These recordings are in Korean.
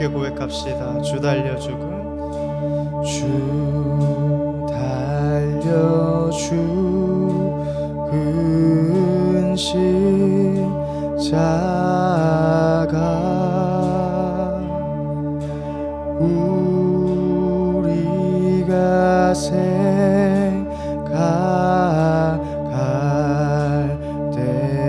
함께 고백합시다. 주 달려 죽은 주 달려 죽은 십자가 우리가 생각할 때에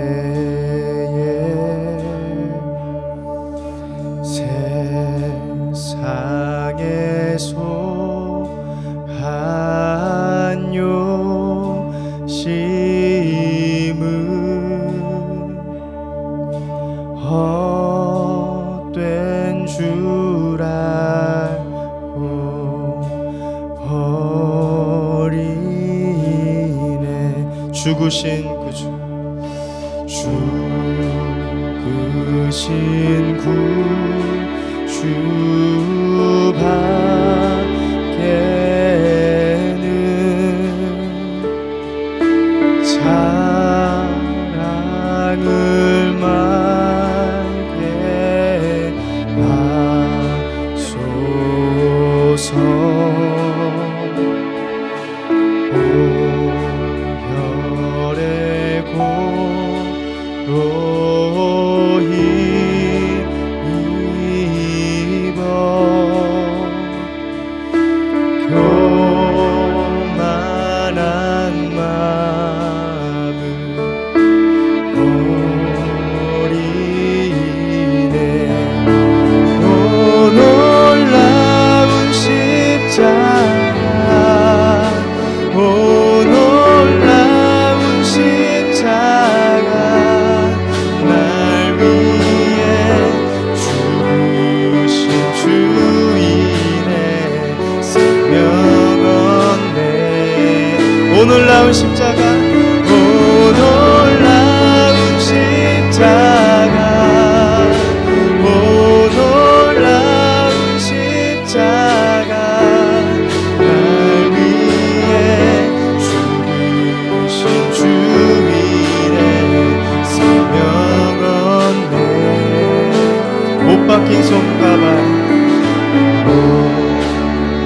세상에서 한 욕심은 헛된 줄 알고 버리네. 죽으신 그 죽으신 구주 밖에는 사랑을 말게 하소서. 보혈의 고로히 입어 교만한 마음을 버리네. 오 놀라운 십자가, 오 놀라운 십자가, 날 위해 죽으신 주인의 생명 얻네. 오 놀라운 십자가, 오 놀라운 십자가, 오 놀라운 십자가, 날 위해 죽으신 주인의 생명 얻네. 못 박힌 손가발, 못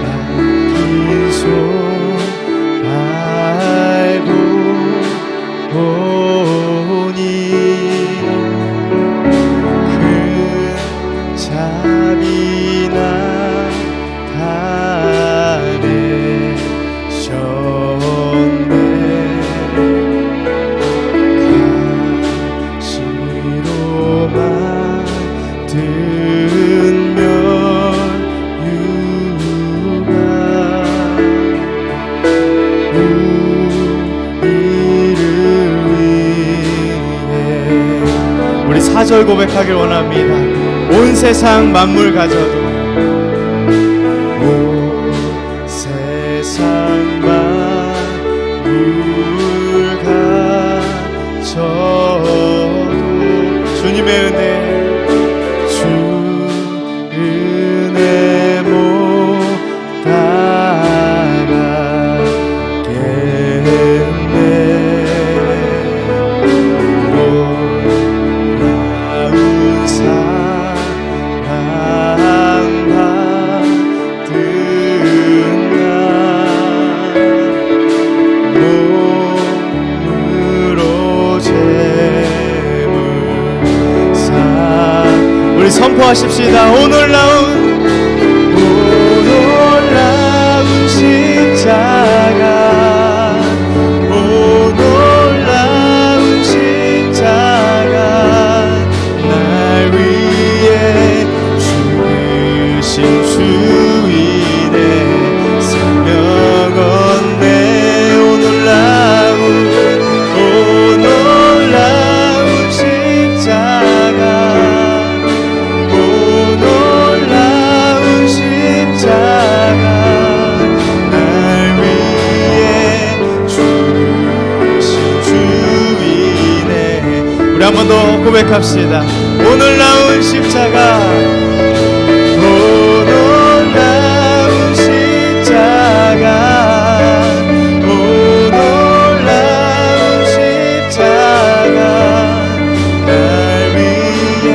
박힌 손 밟고 보니 큰 자비나 다내셨네. 가시로 만든 면류가 우리를 위해. 우리 4절 고백하길 원합니다. 온 세상 만물 가져도, 온 세상 만물 가져도 주님의 은혜, 주 은혜 못 따라가겠네. 놀라운 사랑 받은 나 몸으로 재물 사. 우리 선포하십시다. 오 놀라운 십자가, 오 놀라운 십자가, 날 위해 죽으신 주인의 생명 얻네. 오 놀라운 십자가, 오 놀라운 십자가, 날 위해 죽으신 주인의. 우리 한 번 더 고백합시다. 오 놀라운 십자가, 오 놀라운 십자가, 오 놀라운 십자가, 날 위해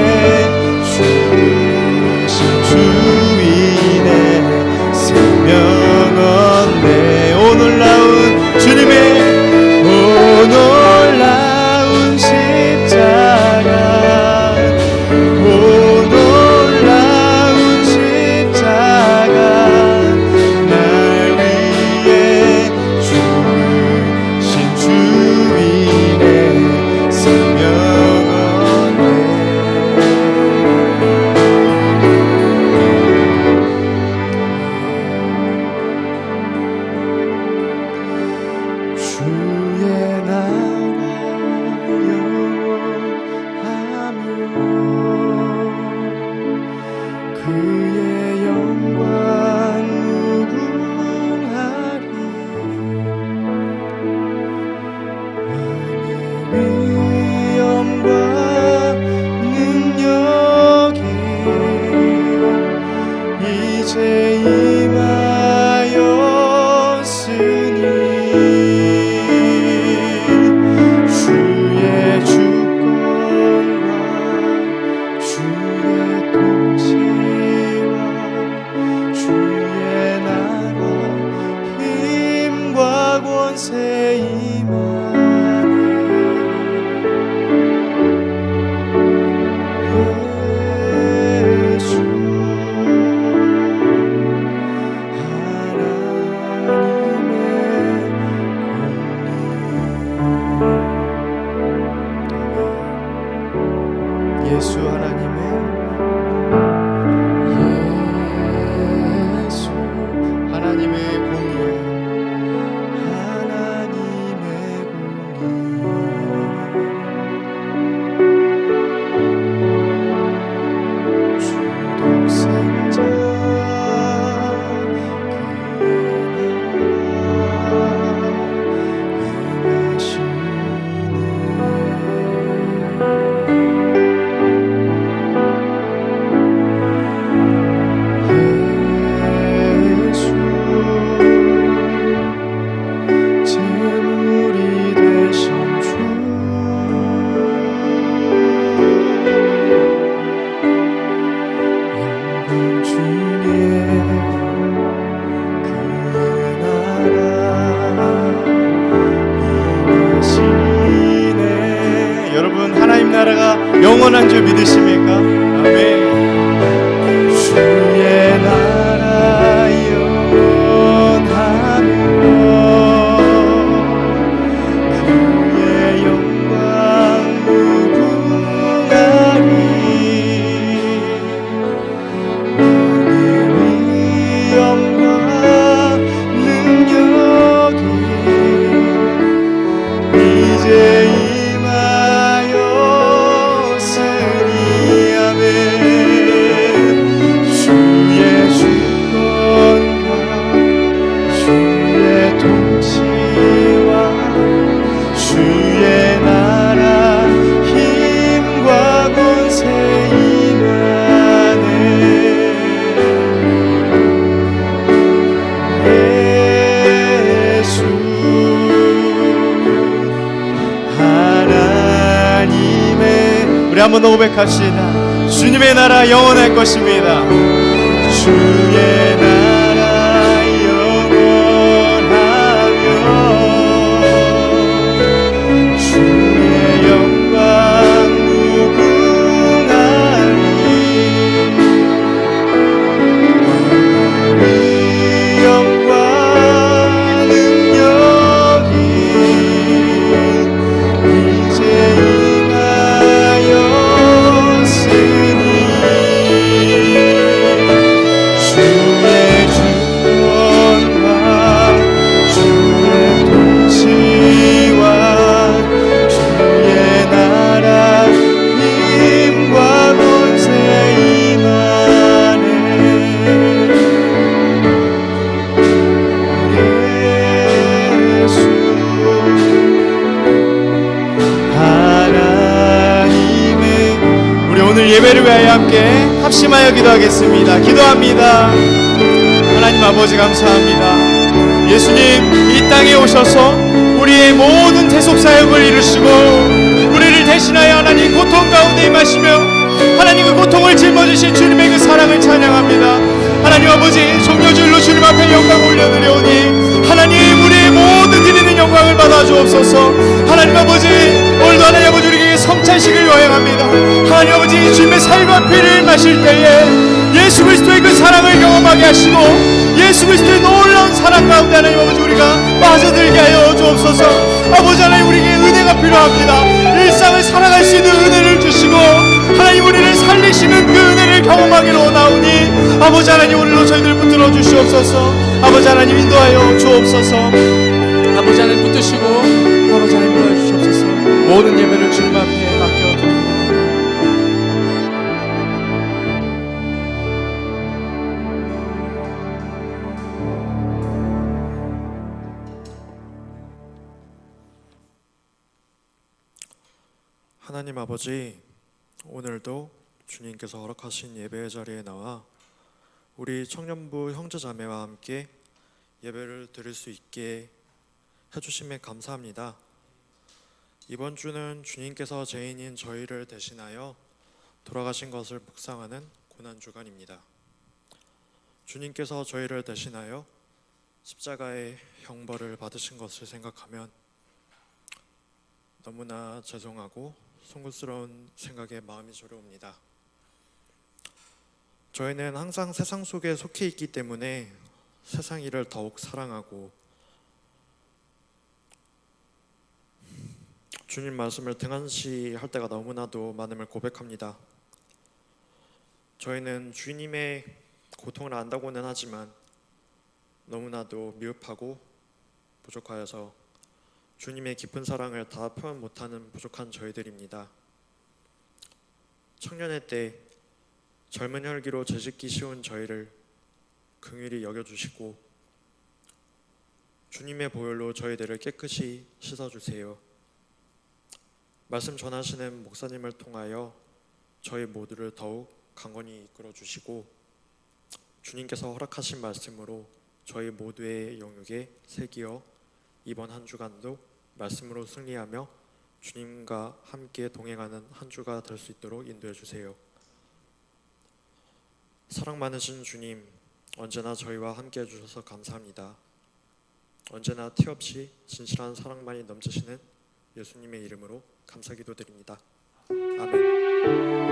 죽으신 주 예수 하나님의 예수 하나님의 공의 하나님의 공의 주독생자 영원한 줄 믿으십니까? 아멘. 주의 나라 영원하며 그의 영광 무궁하리 왕의 위엄과 능력이 이제 한번 더 고백합시다. 주님의 나라 영원할 것입니다. 주의 나라 영원하며 주의 영광 무궁하리 왕의 영광 능력이 이제 예배를 위하여 함께 합심하여 기도하겠습니다. 기도합니다. 하나님 아버지 감사합니다. 예수님 이 땅에 오셔서 우리의 모든 대속사역을 이루시고 우리를 대신하여 하나님 고통 가운데 임하시며 하나님 그 고통을 짊어지신 주님의 그 사랑을 찬양합니다. 하나님 아버지 종려줄로 주님 앞에 영광 올려드려오니 하나님 우리의 모든 드리는 영광을 받아 주옵소서. 하나님 아버지 오늘도 하나님 아버지 우리에게 성찬식을 요행합니다. 하나님 아버지 주님의 살과 피를 마실 때에 예수 그리스도의 그 사랑을 경험하게 하시고 예수 그리스도의 놀라운 사랑 가운데 하나님 아버지 우리가 빠져들게 하여 주옵소서. 아버지 하나님 우리에게 은혜가 필요합니다. 일상을 살아갈 수 있는 은혜를 주시고 하나님 우리를 살리시는 그 은혜를 경험하기로 원하오니 아버지 하나님 오늘도 저희들 붙들어 주시옵소서. 아버지 하나님 인도하여 주옵소서. 아버지 하나님 붙드시고 아버지 하나님 인도하여 주시옵소서. 모든 예배를 주님 앞에 맡겨드립니다. 하나님 아버지, 오늘도 주님께서 허락하신 예배의 자리에 나와 우리 청년부 형제자매와 함께 예배를 드릴 수 있게 해주심에 감사합니다. 이번 주는 주님께서 죄인인 저희를 대신하여 돌아가신 것을 묵상하는 고난주간입니다. 주님께서 저희를 대신하여 십자가의 형벌을 받으신 것을 생각하면 너무나 죄송하고 송구스러운 생각에 마음이 저려옵니다. 저희는 항상 세상 속에 속해 있기 때문에 세상 일을 더욱 사랑하고 주님 말씀을 등한시할 때가 너무나도 많음을 고백합니다. 저희는 주님의 고통을 안다고는 하지만 너무나도 미흡하고 부족하여서 주님의 깊은 사랑을 다 표현 못하는 부족한 저희들입니다. 청년의 때 젊은 혈기로 죄짓기 쉬운 저희를 긍휼히 여겨주시고 주님의 보혈로 저희들을 깨끗이 씻어주세요. 말씀 전하시는 목사님을 통하여 저희 모두를 더욱 강건히 이끌어주시고 주님께서 허락하신 말씀으로 저희 모두의 영역에 새기어 이번 한 주간도 말씀으로 승리하며 주님과 함께 동행하는 한 주가 될 수 있도록 인도해 주세요. 사랑 많으신 주님, 언제나 저희와 함께 해주셔서 감사합니다. 언제나 티 없이 진실한 사랑만이 넘치시는 예수님의 이름으로 감사 기도드립니다. 아멘.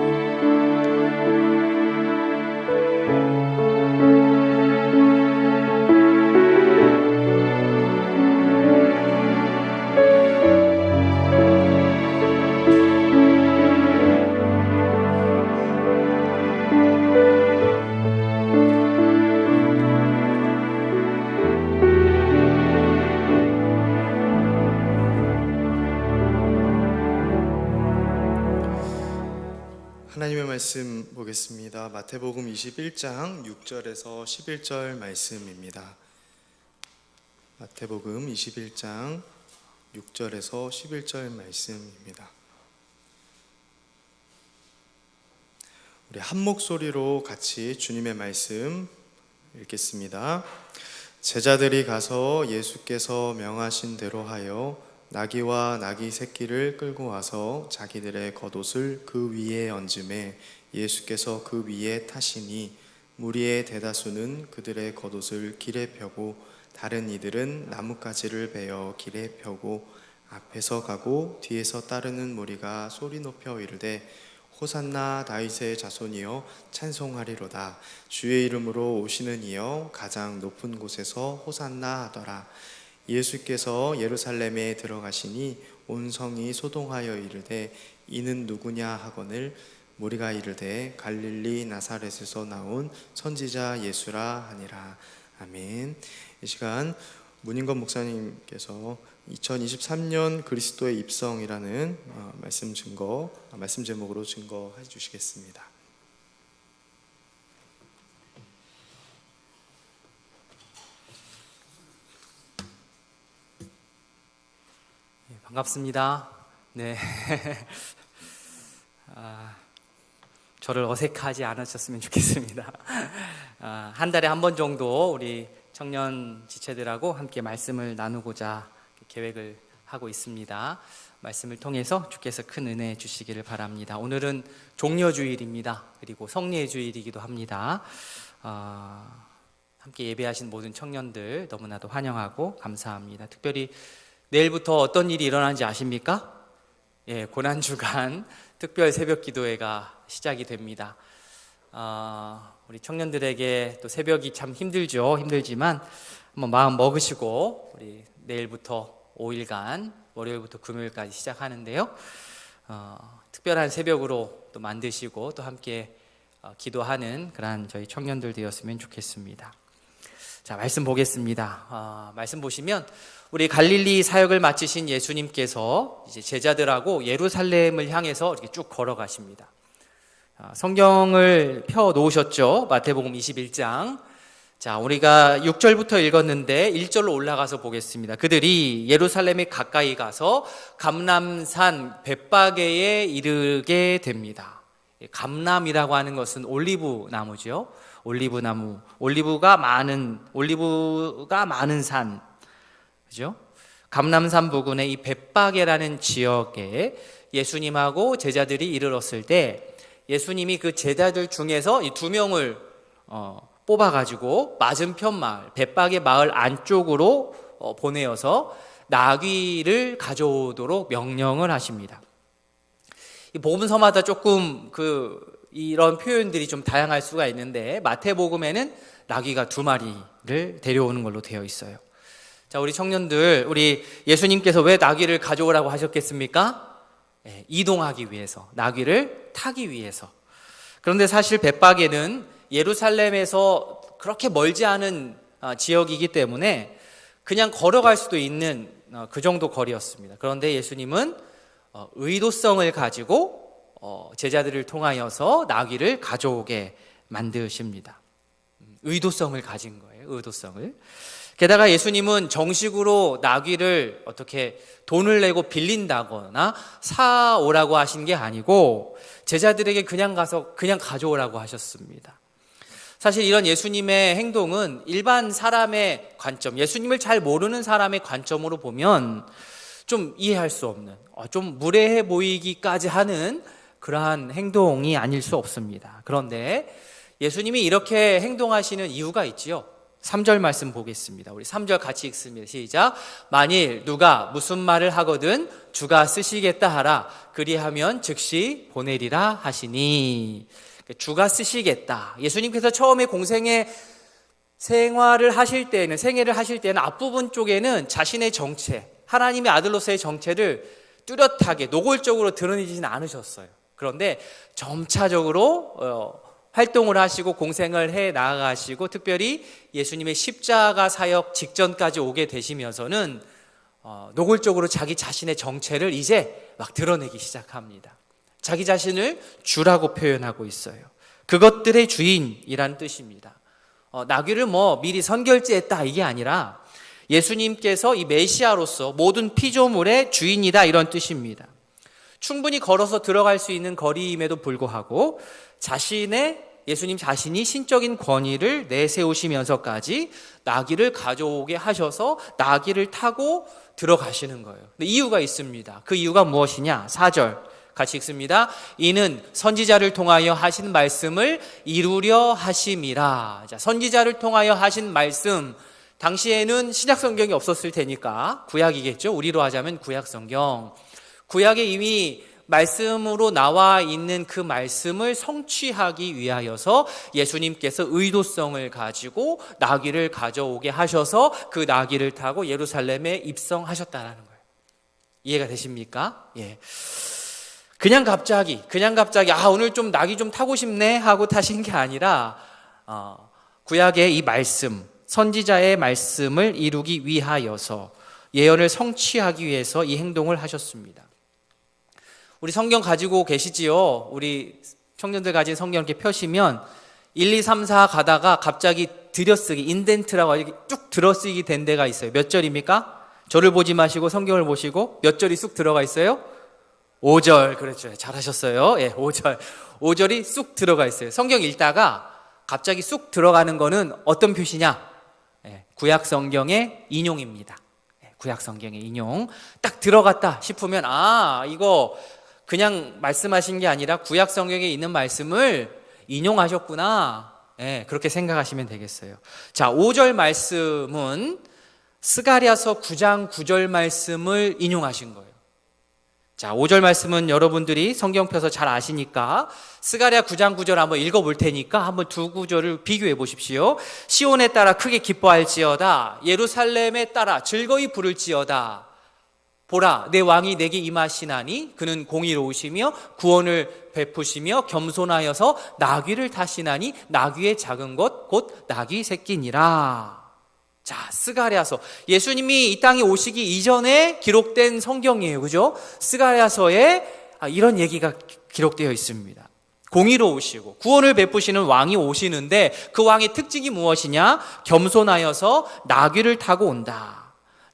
하나님의 말씀 보겠습니다. 마태복음 21장 6절에서 11절 말씀입니다. 마태복음 21장 6절에서 11절 말씀입니다. 우리 한 목소리로 같이 주님의 말씀 읽겠습니다. 제자들이 가서 예수께서 명하신 대로 하여 나귀와 나귀 새끼를 끌고 와서 자기들의 겉옷을 그 위에 얹음에 예수께서 그 위에 타시니 무리의 대다수는 그들의 겉옷을 길에 펴고 다른 이들은 나뭇가지를 베어 길에 펴고 앞에서 가고 뒤에서 따르는 무리가 소리 높여 이르되 호산나 다윗의 자손이여 찬송하리로다. 주의 이름으로 오시는 이여 가장 높은 곳에서 호산나 하더라. 예수께서 예루살렘에 들어가시니 온 성이 소동하여 이르되 이는 누구냐 하거늘 무리가 이르되 갈릴리 나사렛에서 나온 선지자 예수라 하니라. 아멘. 이 시간 문인건 목사님께서 2023년 그리스도의 입성이라는 말씀 제목으로 증거해 주시겠습니다. 반갑습니다. 네. 저를 어색하지 않으셨으면 좋겠습니다. 한 달에 한 번 정도 우리 청년 지체들하고 함께 말씀을 나누고자 계획을 하고 있습니다. 말씀을 통해서 주께서 큰 은혜 주시기를 바랍니다. 오늘은 종려주일입니다. 그리고 성례의 주일이기도 합니다. 함께 예배하신 모든 청년들 너무나도 환영하고 감사합니다. 특별히 내일부터 어떤 일이 일어나는지 아십니까? 고난주간 특별 새벽 기도회가 시작이 됩니다. 우리 청년들에게 또 새벽이 참 힘들지만 한번 마음 먹으시고 우리 내일부터 5일간 월요일부터 금요일까지 시작하는데요. 특별한 새벽으로 또 만드시고 또 함께 기도하는 그런 저희 청년들 되었으면 좋겠습니다. 자, 말씀 보겠습니다. 말씀 보시면 우리 갈릴리 사역을 마치신 예수님께서 이제 제자들하고 예루살렘을 향해서 이렇게 쭉 걸어가십니다. 성경을 펴 놓으셨죠? 마태복음 21장. 자, 우리가 6절부터 읽었는데 1절로 올라가서 보겠습니다. 그들이 예루살렘에 가까이 가서 감람산 벳바게에 이르게 됩니다. 감람이라고 하는 것은 올리브 나무죠. 올리브 나무, 올리브가 많은 산, 그죠? 감람산 부근의 이 벳바게라는 지역에 예수님하고 제자들이 이르렀을 때 예수님이 그 제자들 중에서 이 2명을 뽑아가지고 맞은편 마을, 벳바게 마을 안쪽으로 보내어서 나귀를 가져오도록 명령을 하십니다. 이 복음서마다 조금 이런 표현들이 좀 다양할 수가 있는데 마태복음에는 나귀가 2마리를 데려오는 걸로 되어 있어요. 자, 우리 청년들, 우리 예수님께서 왜 나귀를 가져오라고 하셨겠습니까? 이동하기 위해서, 나귀를 타기 위해서. 그런데 사실 벳박에는 예루살렘에서 그렇게 멀지 않은 지역이기 때문에 그냥 걸어갈 수도 있는 그 정도 거리였습니다. 그런데 예수님은 의도성을 가지고 제자들을 통하여서 나귀를 가져오게 만드십니다. 의도성을 가진 거예요. 의도성을. 게다가 예수님은 정식으로 나귀를 어떻게 돈을 내고 빌린다거나 사오라고 하신 게 아니고 제자들에게 그냥 가서 그냥 가져오라고 하셨습니다. 사실 이런 예수님의 행동은 일반 사람의 관점, 예수님을 잘 모르는 사람의 관점으로 보면 좀 이해할 수 없는, 좀 무례해 보이기까지 하는 그러한 행동이 아닐 수 없습니다. 그런데 예수님이 이렇게 행동하시는 이유가 있지요. 3절 말씀 보겠습니다. 우리 3절 같이 읽습니다. 시작. 만일 누가 무슨 말을 하거든 주가 쓰시겠다 하라. 그리하면 즉시 보내리라 하시니. 주가 쓰시겠다. 예수님께서 처음에 공생의 생애를 하실 때는 앞부분 쪽에는 자신의 정체, 하나님의 아들로서의 정체를 뚜렷하게 노골적으로 드러내지는 않으셨어요. 그런데 점차적으로 활동을 하시고 공생을 해 나아가시고 특별히 예수님의 십자가 사역 직전까지 오게 되시면서는 노골적으로 자기 자신의 정체를 이제 막 드러내기 시작합니다. 자기 자신을 주라고 표현하고 있어요. 그것들의 주인이라는 뜻입니다. 나귀를 미리 선결제했다 이게 아니라 예수님께서 이 메시아로서 모든 피조물의 주인이다 이런 뜻입니다. 충분히 걸어서 들어갈 수 있는 거리임에도 불구하고 예수님 자신이 신적인 권위를 내세우시면서까지 나귀를 가져오게 하셔서 나귀를 타고 들어가시는 거예요. 근데 이유가 있습니다. 그 이유가 무엇이냐? 4절 같이 읽습니다. 이는 선지자를 통하여 하신 말씀을 이루려 하심이라. 자, 선지자를 통하여 하신 말씀, 당시에는 신약 성경이 없었을 테니까 구약이겠죠. 우리로 하자면 구약 성경. 구약에 이미 말씀으로 나와 있는 그 말씀을 성취하기 위하여서 예수님께서 의도성을 가지고 나귀를 가져오게 하셔서 그 나귀를 타고 예루살렘에 입성하셨다라는 거예요. 이해가 되십니까? 예. 그냥 갑자기 오늘 좀 나귀 좀 타고 싶네 하고 타신 게 아니라 구약의 이 말씀, 선지자의 말씀을 이루기 위하여서 예언을 성취하기 위해서 이 행동을 하셨습니다. 우리 성경 가지고 계시지요? 우리 청년들 가진 성경 이렇게 펴시면 1, 2, 3, 4 가다가 갑자기 들여쓰기, 인덴트라고 이렇게 쭉 들어쓰기 된 데가 있어요. 몇 절입니까? 저를 보지 마시고 성경을 보시고 몇 절이 쑥 들어가 있어요? 5절. 그렇죠. 잘하셨어요. 예, 5절. 5절이 쑥 들어가 있어요. 성경 읽다가 갑자기 쑥 들어가는 거는 어떤 표시냐? 예, 구약 성경의 인용입니다. 예, 구약 성경의 인용. 딱 들어갔다 싶으면 이거 그냥 말씀하신 게 아니라 구약 성경에 있는 말씀을 인용하셨구나. 예, 그렇게 생각하시면 되겠어요. 자, 5절 말씀은 스가랴서 9장 9절 말씀을 인용하신 거예요. 자, 5절 말씀은 여러분들이 성경 펴서 잘 아시니까 스가랴 9장 9절 한번 읽어볼 테니까 한번 두 구절을 비교해 보십시오. 시온에 따라 크게 기뻐할지어다. 예루살렘에 따라 즐거이 부를지어다. 보라, 내 왕이 내게 임하시나니 그는 공의로우시며 구원을 베푸시며 겸손하여서 나귀를 타시나니 나귀의 작은 것 곧 나귀 새끼니라. 자, 스가랴서. 예수님이 이 땅에 오시기 이전에 기록된 성경이에요. 그죠? 스가랴서에 이런 얘기가 기록되어 있습니다. 공의로우시고 구원을 베푸시는 왕이 오시는데 그 왕의 특징이 무엇이냐? 겸손하여서 나귀를 타고 온다.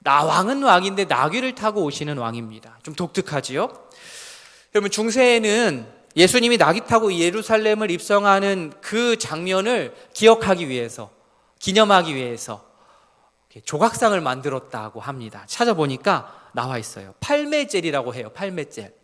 왕은 왕인데 나귀를 타고 오시는 왕입니다. 좀 독특하지요? 여러분, 중세에는 예수님이 나귀 타고 예루살렘을 입성하는 그 장면을 기억하기 위해서, 기념하기 위해서 조각상을 만들었다고 합니다. 찾아보니까 나와 있어요. 팔매젤이라고 해요. 팔매젤.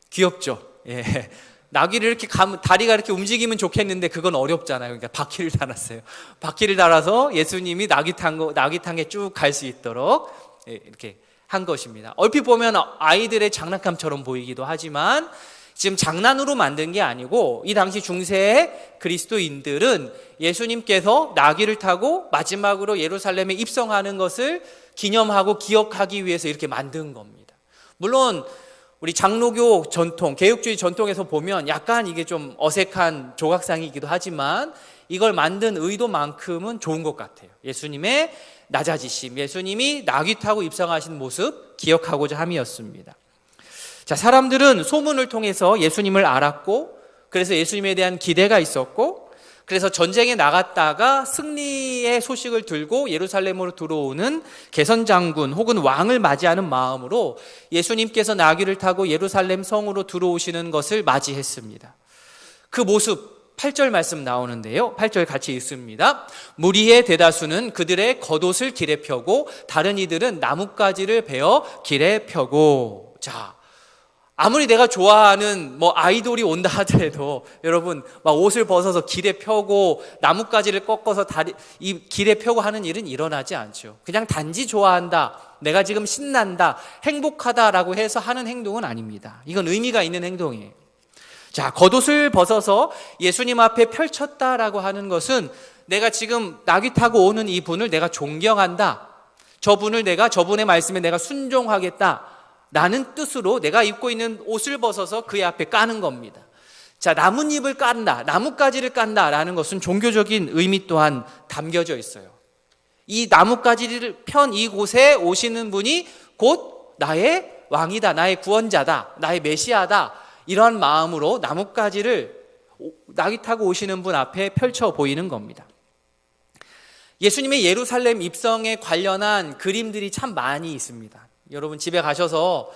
귀엽죠? 예. 나귀를 이렇게 다리가 이렇게 움직이면 좋겠는데 그건 어렵잖아요. 그러니까 바퀴를 달았어요. 바퀴를 달아서 예수님이 나귀 탄게 쭉 갈 수 있도록 이렇게 한 것입니다. 얼핏 보면 아이들의 장난감처럼 보이기도 하지만 지금 장난으로 만든 게 아니고 이 당시 중세의 그리스도인들은 예수님께서 나귀를 타고 마지막으로 예루살렘에 입성하는 것을 기념하고 기억하기 위해서 이렇게 만든 겁니다. 물론 우리 장로교 전통, 개혁주의 전통에서 보면 약간 이게 좀 어색한 조각상이기도 하지만 이걸 만든 의도만큼은 좋은 것 같아요. 예수님의 낮아지심, 예수님이 나귀 타고 입성하신 모습 기억하고자 함이었습니다. 자, 사람들은 소문을 통해서 예수님을 알았고, 그래서 예수님에 대한 기대가 있었고, 그래서 전쟁에 나갔다가 승리의 소식을 들고 예루살렘으로 들어오는 개선장군 혹은 왕을 맞이하는 마음으로 예수님께서 나귀를 타고 예루살렘 성으로 들어오시는 것을 맞이했습니다. 그 모습 8절 말씀 나오는데요. 8절 같이 읽습니다. 무리의 대다수는 그들의 겉옷을 길에 펴고 다른 이들은 나뭇가지를 베어 길에 펴고. 자, 아무리 내가 좋아하는 아이돌이 온다 하더라도 여러분 막 옷을 벗어서 길에 펴고 나뭇가지를 꺾어서 이 길에 펴고 하는 일은 일어나지 않죠. 그냥 단지 좋아한다, 내가 지금 신난다, 행복하다라고 해서 하는 행동은 아닙니다. 이건 의미가 있는 행동이에요. 자, 겉옷을 벗어서 예수님 앞에 펼쳤다라고 하는 것은 내가 지금 나귀 타고 오는 이 분을 내가 존경한다, 저분의 말씀에 내가 순종하겠다 라는 뜻으로 내가 입고 있는 옷을 벗어서 그의 앞에 까는 겁니다. 자, 나뭇잎을 깐다, 나뭇가지를 깐다라는 것은 종교적인 의미 또한 담겨져 있어요. 이 나뭇가지를 편 이곳에 오시는 분이 곧 나의 왕이다, 나의 구원자다, 나의 메시아다, 이러한 마음으로 나뭇가지를 나귀 타고 오시는 분 앞에 펼쳐 보이는 겁니다. 예수님의 예루살렘 입성에 관련한 그림들이 참 많이 있습니다. 여러분 집에 가셔서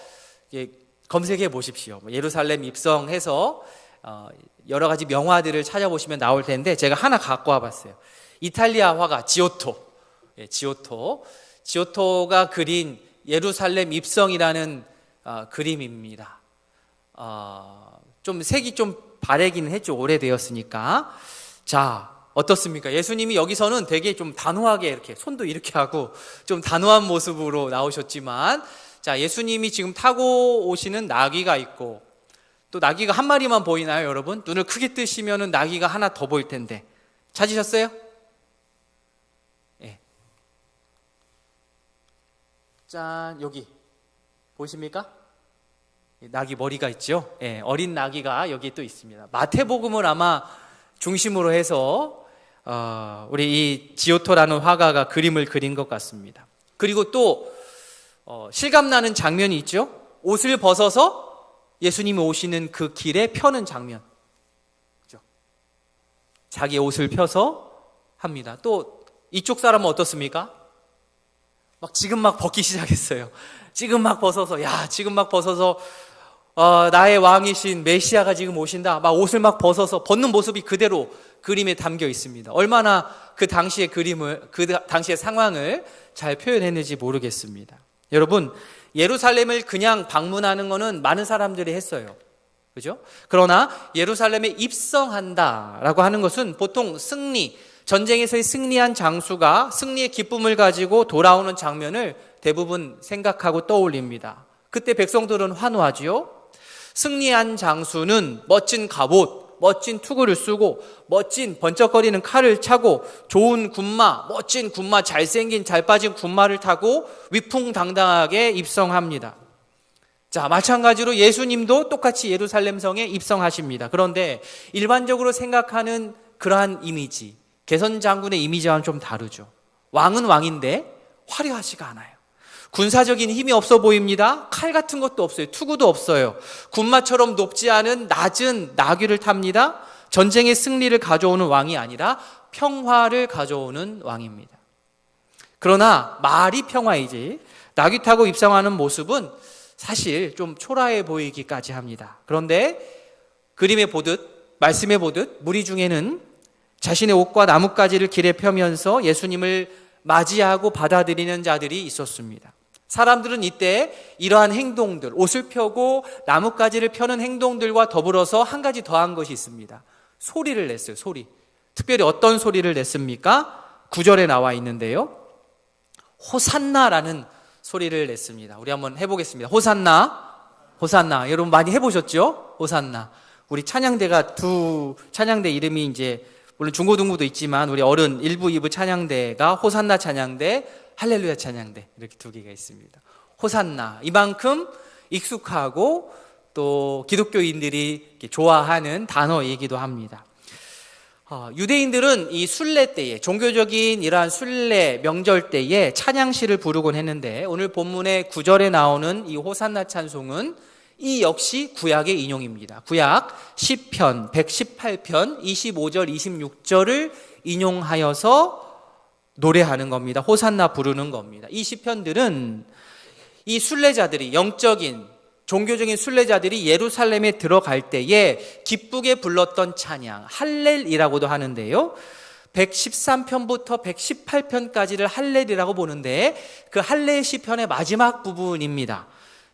검색해 보십시오. 예루살렘 입성해서 여러 가지 명화들을 찾아보시면 나올 텐데 제가 하나 갖고 와봤어요. 이탈리아 화가 지오토가 그린 예루살렘 입성이라는 그림입니다. 좀 색이 좀 바래긴 했죠. 오래되었으니까. 자, 어떻습니까? 예수님이 여기서는 되게 좀 단호하게 이렇게 손도 이렇게 하고 좀 단호한 모습으로 나오셨지만, 자, 예수님이 지금 타고 오시는 나귀가 있고, 또 나귀가 한 마리만 보이나요, 여러분? 눈을 크게 뜨시면은 나귀가 하나 더 보일 텐데. 찾으셨어요? 예. 짠, 여기 보이십니까? 나귀 머리가 있죠? 예, 어린 나귀가 여기 또 있습니다. 마태복음을 아마 중심으로 해서 우리 이 지오토라는 화가가 그림을 그린 것 같습니다. 그리고 또 실감나는 장면이 있죠. 옷을 벗어서 예수님이 오시는 그 길에 펴는 장면, 그렇죠? 자기 옷을 펴서 합니다. 또 이쪽 사람은 어떻습니까? 지금 막 벗기 시작했어요. 지금 막 벗어서 나의 왕이신 메시아가 지금 오신다, 막 옷을 막 벗어서 벗는 모습이 그대로 그림에 담겨 있습니다. 얼마나 그 당시의 그림을, 그 당시의 상황을 잘 표현했는지 모르겠습니다. 여러분, 예루살렘을 그냥 방문하는 것은 많은 사람들이 했어요. 그죠? 그러나 예루살렘에 입성한다라고 하는 것은 보통 전쟁에서의 승리한 장수가 승리의 기쁨을 가지고 돌아오는 장면을 대부분 생각하고 떠올립니다. 그때 백성들은 환호하지요. 승리한 장수는 멋진 갑옷, 멋진 투구를 쓰고 멋진 번쩍거리는 칼을 차고 좋은 멋진 군마, 잘생긴 잘 빠진 군마를 타고 위풍당당하게 입성합니다. 자, 마찬가지로 예수님도 똑같이 예루살렘 성에 입성하십니다. 그런데 일반적으로 생각하는 그러한 이미지, 개선장군의 이미지와는 좀 다르죠. 왕은 왕인데 화려하지가 않아요. 군사적인 힘이 없어 보입니다. 칼 같은 것도 없어요. 투구도 없어요. 군마처럼 높지 않은 낮은 나귀를 탑니다. 전쟁의 승리를 가져오는 왕이 아니라 평화를 가져오는 왕입니다. 그러나 말이 평화이지 나귀 타고 입성하는 모습은 사실 좀 초라해 보이기까지 합니다. 그런데 그림에 보듯 말씀에 보듯 무리 중에는 자신의 옷과 나뭇가지를 길에 펴면서 예수님을 맞이하고 받아들이는 자들이 있었습니다. 사람들은 이때 이러한 행동들, 옷을 펴고 나뭇가지를 펴는 행동들과 더불어서 한 가지 더한 것이 있습니다. 소리를 냈어요. 소리. 특별히 어떤 소리를 냈습니까? 9절에 나와 있는데요. 호산나라는 소리를 냈습니다. 우리 한번 해보겠습니다. 호산나. 호산나. 여러분 많이 해보셨죠? 호산나. 우리 찬양대가 두 찬양대 이름이 이제 물론 중고등부도 있지만 우리 어른 1부, 2부 찬양대가 호산나 찬양대, 할렐루야 찬양대 이렇게 두 개가 있습니다. 호산나, 이만큼 익숙하고 또 기독교인들이 이렇게 좋아하는 단어이기도 합니다. 유대인들은 이 순례 때에, 종교적인 이러한 순례 명절 때에 찬양시를 부르곤 했는데, 오늘 본문의 9절에 나오는 이 호산나 찬송은 이 역시 구약의 인용입니다. 구약 시편 118편 25절 26절을 인용하여서 노래하는 겁니다. 호산나 부르는 겁니다. 이 시편들은 이 순례자들이, 영적인 종교적인 순례자들이 예루살렘에 들어갈 때에 기쁘게 불렀던 찬양, 할렐이라고도 하는데요, 113편부터 118편까지를 할렐이라고 보는데 그 할렐 시편의 마지막 부분입니다.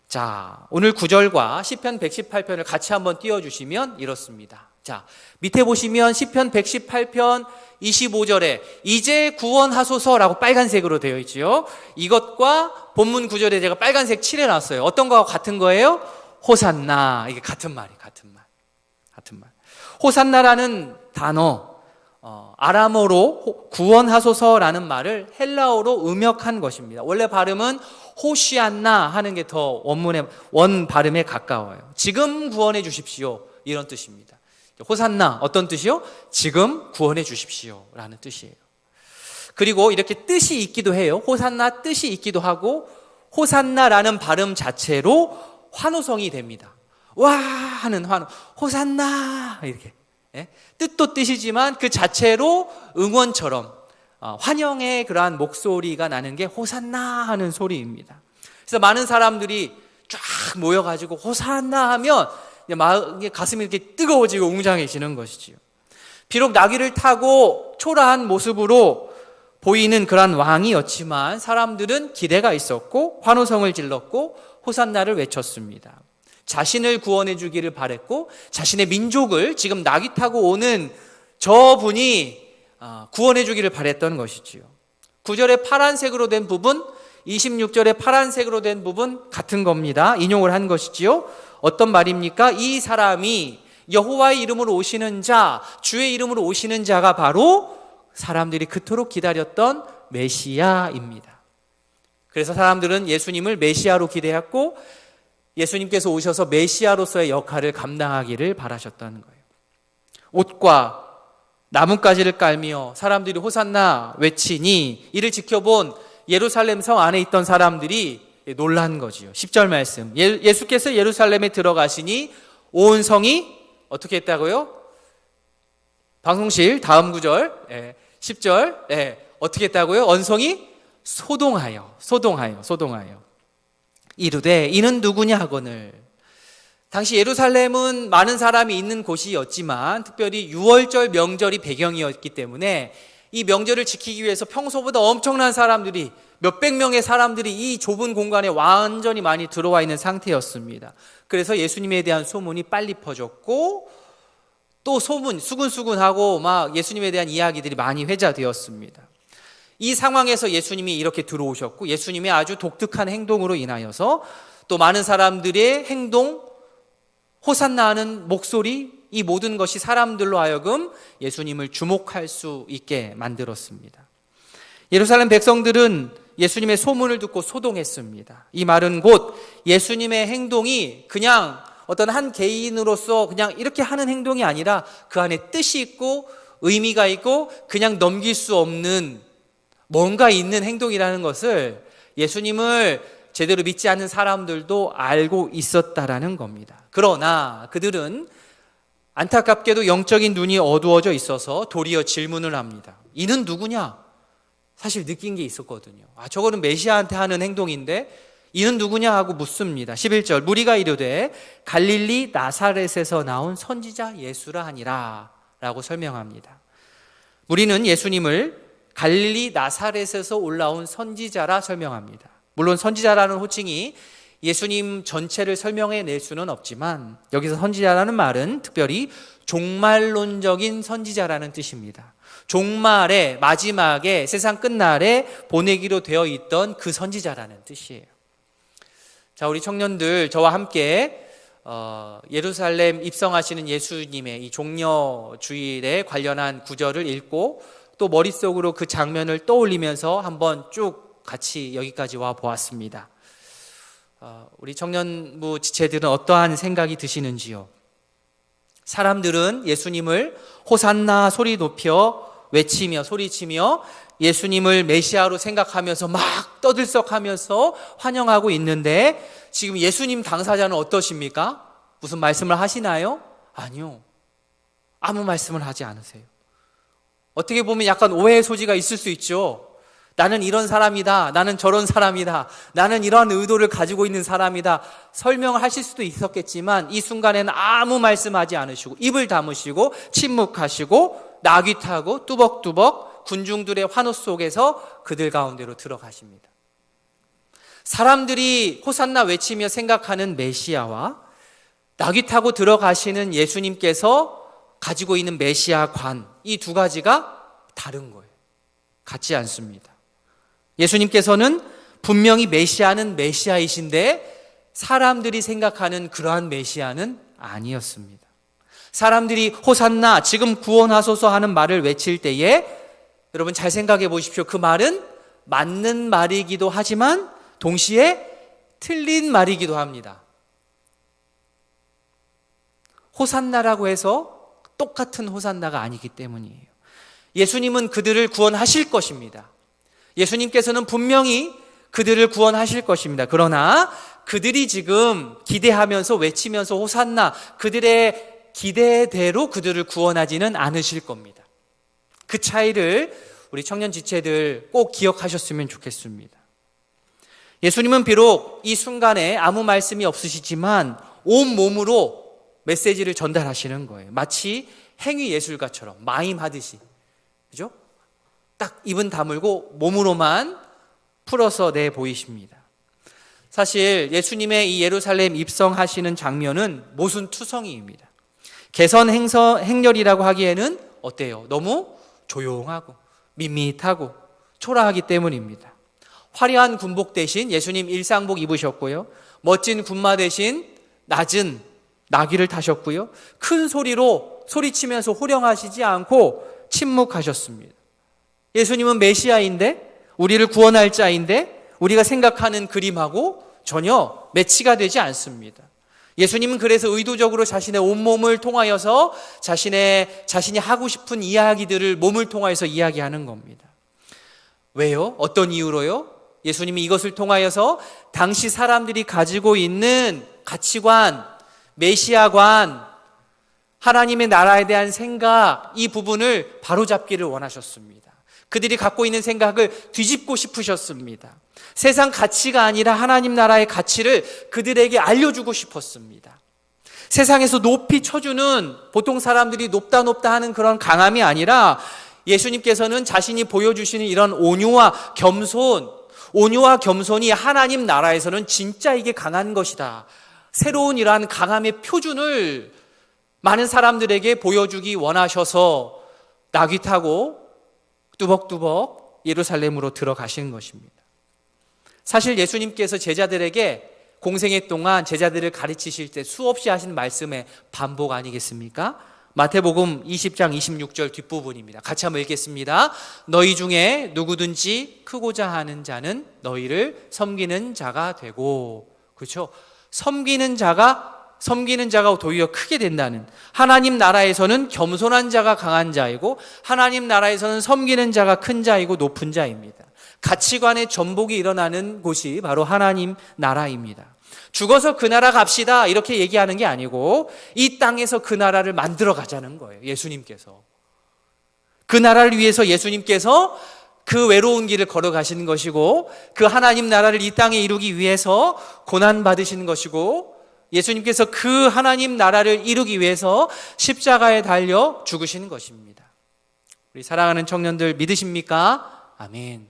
자, 오늘 9절과 시편 118편을 같이 한번 띄워주시면 이렇습니다. 자, 밑에 보시면 시편 118편 25절에 이제 구원하소서라고 빨간색으로 되어 있지요. 이것과 본문 9절에 제가 빨간색 칠해놨어요. 어떤 거하고 같은 거예요? 호산나. 이게 같은 말이에요. 같은 말. 호산나라는 단어, 아람어로 구원하소서라는 말을 헬라어로 음역한 것입니다. 원래 발음은 호시안나 하는 게 더 원문의 원 발음에 가까워요. 지금 구원해 주십시오, 이런 뜻입니다. 호산나 어떤 뜻이요? 지금 구원해 주십시오 라는 뜻이에요. 그리고 이렇게 뜻이 있기도 해요. 호산나 뜻이 있기도 하고, 호산나라는 발음 자체로 환호성이 됩니다. 와 하는 환호, 호산나 이렇게. 뜻도 뜻이지만 그 자체로 응원처럼 환영의 그러한 목소리가 나는 게 호산나 하는 소리입니다. 그래서 많은 사람들이 쫙 모여가지고 호산나 하면 가슴이 이렇게 뜨거워지고 웅장해지는 것이지요. 비록 나귀를 타고 초라한 모습으로 보이는 그러한 왕이었지만 사람들은 기대가 있었고 환호성을 질렀고 호산나를 외쳤습니다. 자신을 구원해 주기를 바랬고, 자신의 민족을 지금 나귀 타고 오는 저분이 구원해 주기를 바랬던 것이지요. 9절에 파란색으로 된 부분, 26절에 파란색으로 된 부분 같은 겁니다. 인용을 한 것이지요. 어떤 말입니까? 이 사람이 여호와의 이름으로 오시는 자, 주의 이름으로 오시는 자가 바로 사람들이 그토록 기다렸던 메시아입니다. 그래서 사람들은 예수님을 메시아로 기대했고, 예수님께서 오셔서 메시아로서의 역할을 감당하기를 바라셨다는 거예요. 옷과 나뭇가지를 깔며 사람들이 호산나 외치니 이를 지켜본 예루살렘 성 안에 있던 사람들이 놀란 거지요. 10절 말씀, 예수께서 예루살렘에 들어가시니 온 성이 어떻게 했다고요? 방송실 다음 구절 10절 어떻게 했다고요? 언성이 소동하여 이르되 이는 누구냐 하거늘. 당시 예루살렘은 많은 사람이 있는 곳이었지만 특별히 유월절 명절이 배경이었기 때문에 이 명절을 지키기 위해서 평소보다 엄청난 사람들이, 몇백 명의 사람들이 이 좁은 공간에 완전히 많이 들어와 있는 상태였습니다. 그래서 예수님에 대한 소문이 빨리 퍼졌고, 또 소문 수군수군하고 막 예수님에 대한 이야기들이 많이 회자되었습니다. 이 상황에서 예수님이 이렇게 들어오셨고, 예수님의 아주 독특한 행동으로 인하여서 또 많은 사람들의 행동, 호산나 하는 목소리, 이 모든 것이 사람들로 하여금 예수님을 주목할 수 있게 만들었습니다. 예루살렘 백성들은 예수님의 소문을 듣고 소동했습니다. 이 말은 곧 예수님의 행동이 그냥 어떤 한 개인으로서 그냥 이렇게 하는 행동이 아니라 그 안에 뜻이 있고 의미가 있고 그냥 넘길 수 없는 뭔가 있는 행동이라는 것을 예수님을 제대로 믿지 않는 사람들도 알고 있었다라는 겁니다. 그러나 그들은 안타깝게도 영적인 눈이 어두워져 있어서 도리어 질문을 합니다. 이는 누구냐? 사실 느낀 게 있었거든요. 저거는 메시아한테 하는 행동인데 이는 누구냐 하고 묻습니다. 11절, 무리가 이르되 갈릴리 나사렛에서 나온 선지자 예수라 하니라 라고 설명합니다. 무리는 예수님을 갈릴리 나사렛에서 올라온 선지자라 설명합니다. 물론 선지자라는 호칭이 예수님 전체를 설명해낼 수는 없지만 여기서 선지자라는 말은 특별히 종말론적인 선지자라는 뜻입니다. 종말의 마지막에 세상 끝날에 보내기로 되어 있던 그 선지자라는 뜻이에요. 자, 우리 청년들 저와 함께 예루살렘 입성하시는 예수님의 이 종려 주일에 관련한 구절을 읽고 또 머릿속으로 그 장면을 떠올리면서 한번 쭉 같이 여기까지 와 보았습니다. 우리 청년부 지체들은 어떠한 생각이 드시는지요? 사람들은 예수님을 호산나 소리 높여 외치며 소리치며 예수님을 메시아로 생각하면서 막 떠들썩하면서 환영하고 있는데 지금 예수님 당사자는 어떠십니까? 무슨 말씀을 하시나요? 아니요. 아무 말씀을 하지 않으세요. 어떻게 보면 약간 오해의 소지가 있을 수 있죠. 나는 이런 사람이다. 나는 저런 사람이다. 나는 이런 의도를 가지고 있는 사람이다. 설명을 하실 수도 있었겠지만 이 순간에는 아무 말씀하지 않으시고 입을 다무시고 침묵하시고 나귀 타고 뚜벅뚜벅 군중들의 환호 속에서 그들 가운데로 들어가십니다. 사람들이 호산나 외치며 생각하는 메시아와 나귀 타고 들어가시는 예수님께서 가지고 있는 메시아관, 이 두 가지가 다른 거예요. 같지 않습니다. 예수님께서는 분명히 메시아는 메시아이신데 사람들이 생각하는 그러한 메시아는 아니었습니다. 사람들이 호산나 지금 구원하소서 하는 말을 외칠 때에 여러분 잘 생각해 보십시오. 그 말은 맞는 말이기도 하지만 동시에 틀린 말이기도 합니다. 호산나라고 해서 똑같은 호산나가 아니기 때문이에요. 예수님은 그들을 구원하실 것입니다. 예수님께서는 분명히 그들을 구원하실 것입니다. 그러나 그들이 지금 기대하면서 외치면서 호산나, 그들의 기대대로 그들을 구원하지는 않으실 겁니다. 그 차이를 우리 청년 지체들 꼭 기억하셨으면 좋겠습니다. 예수님은 비록 이 순간에 아무 말씀이 없으시지만 온 몸으로 메시지를 전달하시는 거예요. 마치 행위 예술가처럼 마임하듯이. 그죠? 딱 입은 다물고 몸으로만 풀어서 내 보이십니다. 사실 예수님의 이 예루살렘 입성하시는 장면은 모순투성이입니다. 개선 행렬이라고 하기에는 어때요? 너무 조용하고 밋밋하고 초라하기 때문입니다. 화려한 군복 대신 예수님 일상복 입으셨고요. 멋진 군마 대신 낮은 나귀를 타셨고요. 큰 소리로 소리치면서 호령하시지 않고 침묵하셨습니다. 예수님은 메시아인데, 우리를 구원할 자인데 우리가 생각하는 그림하고 전혀 매치가 되지 않습니다. 예수님은 그래서 의도적으로 자신의 온몸을 통하여서 자신이 하고 싶은 이야기들을 몸을 통하여서 이야기하는 겁니다. 왜요? 어떤 이유로요? 예수님이 이것을 통하여서 당시 사람들이 가지고 있는 가치관, 메시아관, 하나님의 나라에 대한 생각, 이 부분을 바로잡기를 원하셨습니다. 그들이 갖고 있는 생각을 뒤집고 싶으셨습니다. 세상 가치가 아니라 하나님 나라의 가치를 그들에게 알려주고 싶었습니다. 세상에서 높이 쳐주는, 보통 사람들이 높다 하는 그런 강함이 아니라 예수님께서는 자신이 보여주시는 이런 온유와 겸손이 하나님 나라에서는 진짜 이게 강한 것이다. 새로운 이러한 강함의 표준을 많은 사람들에게 보여주기 원하셔서 나귀 타고 뚜벅뚜벅 예루살렘으로 들어가시는 것입니다. 사실 예수님께서 제자들에게 공생애 동안 제자들을 가르치실 때 수없이 하신 말씀의 반복 아니겠습니까? 마태복음 20장 26절 뒷부분입니다. 같이 한번 읽겠습니다. 너희 중에 누구든지 크고자 하는 자는 너희를 섬기는 자가 되고, 그렇죠? 섬기는 자가 도리어 크게 된다는, 하나님 나라에서는 겸손한 자가 강한 자이고 하나님 나라에서는 섬기는 자가 큰 자이고 높은 자입니다. 가치관의 전복이 일어나는 곳이 바로 하나님 나라입니다. 죽어서 그 나라 갑시다 이렇게 얘기하는 게 아니고 이 땅에서 그 나라를 만들어 가자는 거예요. 예수님께서 그 나라를 위해서 예수님께서 그 외로운 길을 걸어가시는 것이고, 그 하나님 나라를 이 땅에 이루기 위해서 고난 받으시는 것이고, 예수님께서 그 하나님 나라를 이루기 위해서 십자가에 달려 죽으시는 것입니다. 우리 사랑하는 청년들 믿으십니까? 아멘.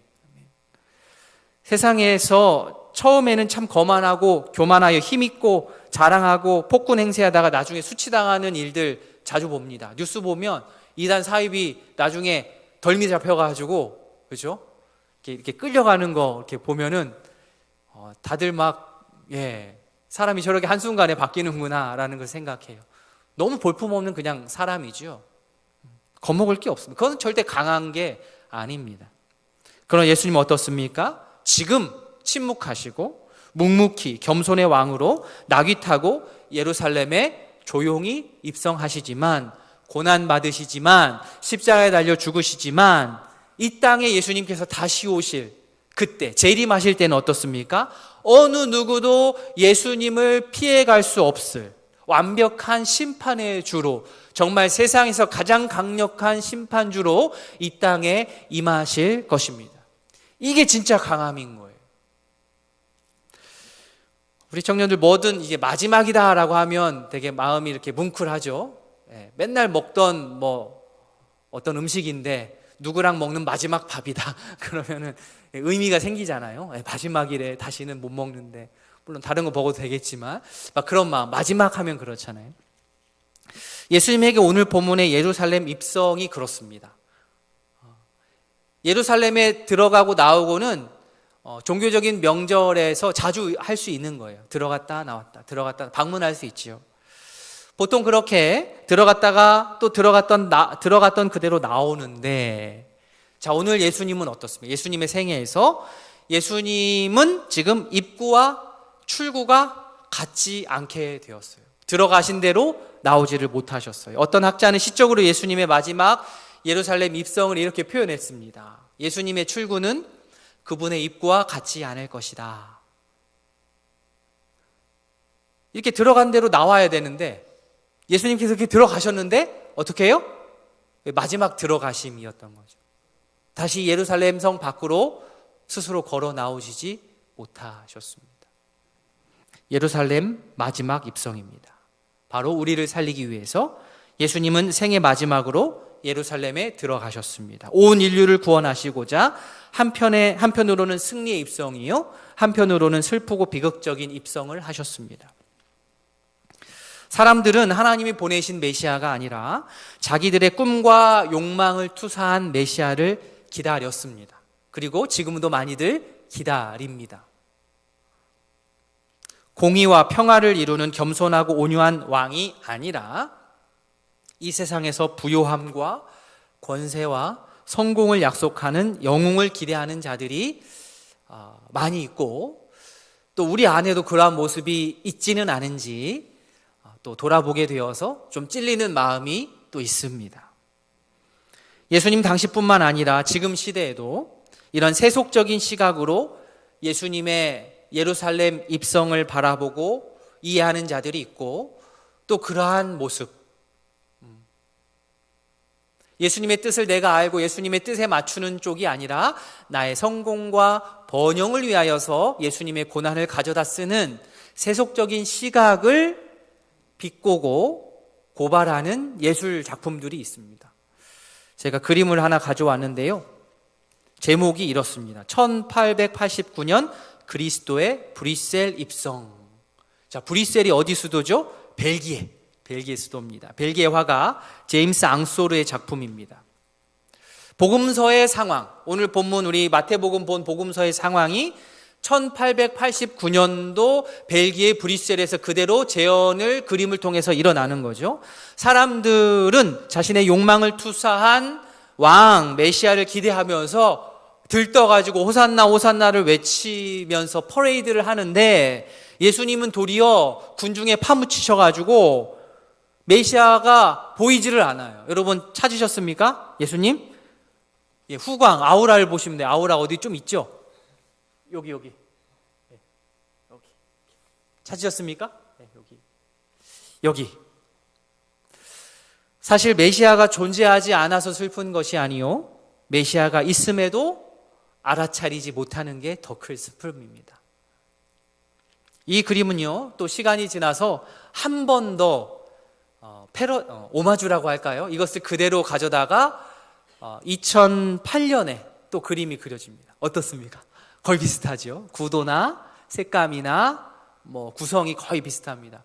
세상에서 처음에는 참 거만하고 교만하여 힘있고 자랑하고 폭군 행세하다가 나중에 수치당하는 일들 자주 봅니다. 뉴스 보면 이단 사입이 나중에 덜미 잡혀가지고, 그렇죠? 이렇게 끌려가는 거 이렇게 보면은 다들 막 사람이 저렇게 한순간에 바뀌는구나 라는 걸 생각해요. 너무 볼품없는 그냥 사람이죠. 겁먹을 게 없습니다. 그건 절대 강한 게 아닙니다. 그러나 예수님은 어떻습니까? 지금 침묵하시고 묵묵히 겸손의 왕으로 나귀 타고 예루살렘에 조용히 입성하시지만, 고난받으시지만, 십자가에 달려 죽으시지만, 이 땅에 예수님께서 다시 오실 그때, 재림하실 때는 어떻습니까? 어느 누구도 예수님을 피해갈 수 없을 완벽한 심판의 주로, 정말 세상에서 가장 강력한 심판주로 이 땅에 임하실 것입니다. 이게 진짜 강함인 거예요. 우리 청년들 뭐든 이제 마지막이다라고 하면 되게 마음이 이렇게 뭉클하죠. 맨날 먹던 어떤 음식인데 누구랑 먹는 마지막 밥이다 그러면은 의미가 생기잖아요. 마지막이래, 다시는 못 먹는데. 물론 다른 거 먹어도 되겠지만 막 그런 마음, 마지막 하면 그렇잖아요. 예수님에게 오늘 본문의 예루살렘 입성이 그렇습니다. 예루살렘에 들어가고 나오고는 종교적인 명절에서 자주 할 수 있는 거예요. 들어갔다 나왔다, 들어갔다, 방문할 수 있지요. 보통 그렇게 들어갔다가 또 들어갔던 그대로 나오는데, 자, 오늘 예수님은 어떻습니까? 예수님의 생애에서 예수님은 지금 입구와 출구가 같지 않게 되었어요. 들어가신 대로 나오지를 못하셨어요. 어떤 학자는 시적으로 예수님의 마지막 예루살렘 입성을 이렇게 표현했습니다. 예수님의 출구는 그분의 입구와 같지 않을 것이다. 이렇게 들어간 대로 나와야 되는데 예수님께서 이렇게 들어가셨는데 어떻게 해요? 마지막 들어가심이었던 거죠. 다시 예루살렘 성 밖으로 스스로 걸어 나오시지 못하셨습니다. 예루살렘 마지막 입성입니다. 바로 우리를 살리기 위해서 예수님은 생애 마지막으로 예루살렘에 들어가셨습니다. 온 인류를 구원하시고자 한편으로는 승리의 입성이요, 한편으로는 슬프고 비극적인 입성을 하셨습니다. 사람들은 하나님이 보내신 메시아가 아니라 자기들의 꿈과 욕망을 투사한 메시아를 기다렸습니다. 그리고 지금도 많이들 기다립니다. 공의와 평화를 이루는 겸손하고 온유한 왕이 아니라 이 세상에서 부요함과 권세와 성공을 약속하는 영웅을 기대하는 자들이 많이 있고, 또 우리 안에도 그러한 모습이 있지는 않은지 또 돌아보게 되어서 좀 찔리는 마음이 또 있습니다. 예수님 당시뿐만 아니라 지금 시대에도 이런 세속적인 시각으로 예수님의 예루살렘 입성을 바라보고 이해하는 자들이 있고, 또 그러한 모습, 예수님의 뜻을 내가 알고 예수님의 뜻에 맞추는 쪽이 아니라 나의 성공과 번영을 위하여서 예수님의 고난을 가져다 쓰는 세속적인 시각을 비꼬고 고발하는 예술 작품들이 있습니다. 제가 그림을 하나 가져왔는데요. 제목이 이렇습니다. 1889년 그리스도의 브뤼셀 입성. 자, 브뤼셀이 어디 수도죠? 벨기에 수도입니다. 벨기에 화가 제임스 앙소르의 작품입니다. 복음서의 상황, 오늘 본문 우리 마태복음 본 복음서의 상황이 1889년도 벨기에 브뤼셀에서 그대로 재현을 그림을 통해서 일어나는 거죠. 사람들은 자신의 욕망을 투사한 왕 메시아를 기대하면서 들떠가지고 호산나 호산나를 외치면서 퍼레이드를 하는데, 예수님은 도리어 군중에 파묻히셔가지고 메시아가 보이지를 않아요. 여러분 찾으셨습니까? 예수님? 예, 후광, 아우라를 보시면 돼요. 아우라 어디 좀 있죠? 여기. 여기. 찾으셨습니까? 네, 여기. 사실 메시아가 존재하지 않아서 슬픈 것이 아니요, 메시아가 있음에도 알아차리지 못하는 게 더 큰 슬픔입니다. 이 그림은요, 또 시간이 지나서 한 번 더 오마주라고 할까요? 이것을 그대로 가져다가 2008년에 또 그림이 그려집니다. 어떻습니까? 거의 비슷하죠. 구도나 색감이나 구성이 거의 비슷합니다.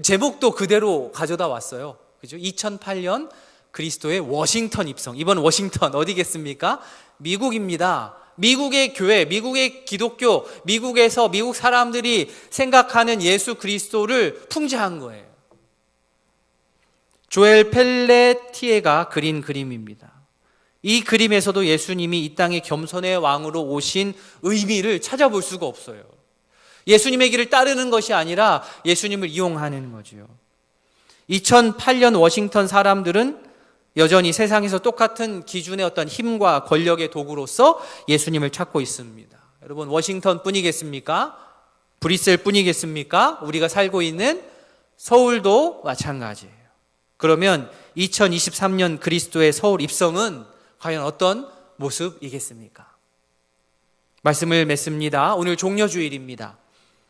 제목도 그대로 가져다 왔어요. 그죠? 2008년 그리스도의 워싱턴 입성. 이번 워싱턴 어디겠습니까? 미국입니다. 미국의 교회, 미국의 기독교, 미국에서 미국 사람들이 생각하는 예수 그리스도를 풍자한 거예요. 조엘 펠레티에가 그린 그림입니다. 이 그림에서도 예수님이 이 땅에 겸손의 왕으로 오신 의미를 찾아볼 수가 없어요. 예수님의 길을 따르는 것이 아니라 예수님을 이용하는 거죠. 2008년 워싱턴 사람들은 여전히 세상에서 똑같은 기준의 어떤 힘과 권력의 도구로서 예수님을 찾고 있습니다. 여러분, 워싱턴 뿐이겠습니까? 브뤼셀 뿐이겠습니까? 우리가 살고 있는 서울도 마찬가지예요. 그러면 2023년 그리스도의 서울 입성은 과연 어떤 모습이겠습니까? 말씀을 맺습니다. 오늘 종려주일입니다.